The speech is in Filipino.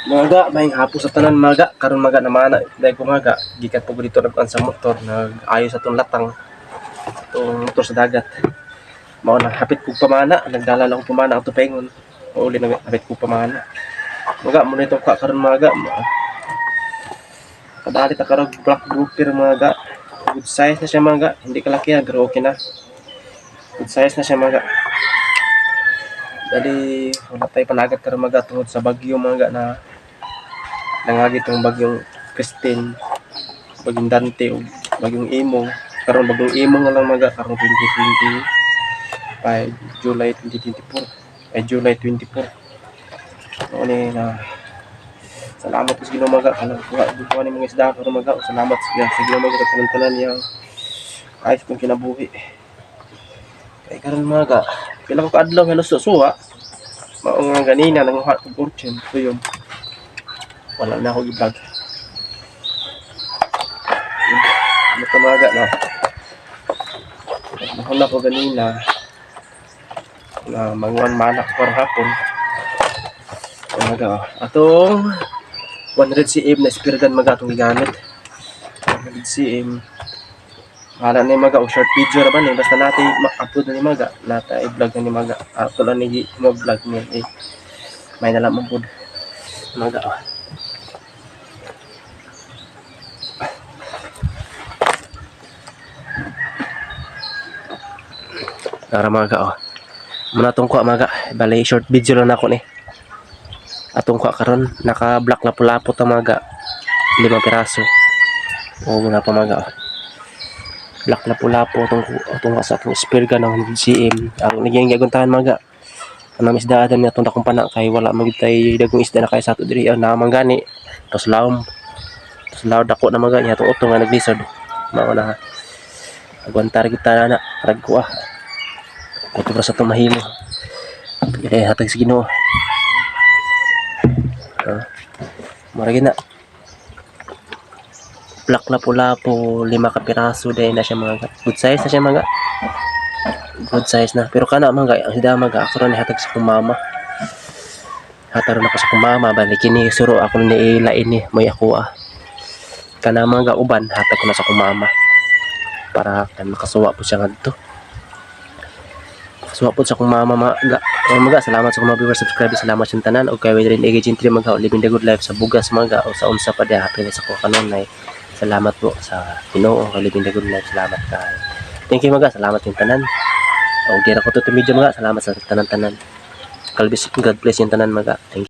Maga, may hapon sa tanan maga, karon maga namana dahil ko maga, gikat po dito nagkuan sa motor, nag-ayo sa itong latang, itong motor sa dagat. Mao na hapit kog pamana, nagdala lang ko pamana ato paingon. Mauli na hapit kog pamana. Maga mo nito ka karon maga. Kadali ta karog black grouper maga. Good size na siya maga, hindi kalakihan pero okay na. Good size na siya maga. Dali wala tay panagat karon maga tungod sa bagyo maga na nangagi tong bagyong Christine, bagyong Dante o bagyong Imong. Karon bagyong Imong na lang maga karon 2025 July 2024 ay July 24. Ano ni na salamat po sa Ginoo maga kanang kuha ni mga isda karon maga. Salamat sa Ginoo maga sa tanan niya ayos kong kinabuhi. Kay karon maga pila ko kaadlaw halos suwa mao nga ganina nanguha ko fortune tuyon. Wala na ako i-vlog. Ano ka maga na? Mahal ako ganina na manguan manak para hapon. Maga atong 100 cm na spirigan maga atong gigamit. 100 cm. Hala ni maga o short video ra ba ni basta natin ma-upload na ni maga, nata i-vlog na ni maga. Ato lang ni mo-vlog ni may nalaman pud maga. Tara maga oh. Muna tong kuha maga, bali short video lang ako ni. Atong kuha karon naka-black lapu-lapot ang maga. 5 piraso. O muna pa maga oh. Black lapu-lapo atong sa atong spear gun ng CM. Ang naging gaguntahan maga. Ang isdaan ni atong dakong pana kay wala magid tay dagong isda na kay sa ato diri na manggani. Tos lawom. Tos lawd dako na maga niya atong utong nga naglisod. Mao na. Agwantar kita na rag kuha. Ito para sa itong mahimo. Eh, hatag sa Ginoo. Maragin na. Black lapu-lapo, 5 ka piraso dahil na siya mga good size na siya mga. Good size na. Pero kana mga, ang hida mga, ako rin hatag sa kong mama. Hatag rin ako sa kong mama. Balikin ni suro ako ni ilain ni, may ako Kana mga uban, hatag ko na sa kong mama. Para kan makasuwa po siya nga dito. Suwapod sa akong mama salamat sa akong mga viewers, subscribe, salamat sa tanan og kay rin engaging 3 magha living the good life sa bugas mga o sa unsa pa dia happy sa ko kanon ay salamat po sa Ginoo kay living the good life. Salamat kay thank you mga, salamat yung tanan og dira ko to video mga, salamat sa tanan-tanan. God bless yung tanan mga. Thank you.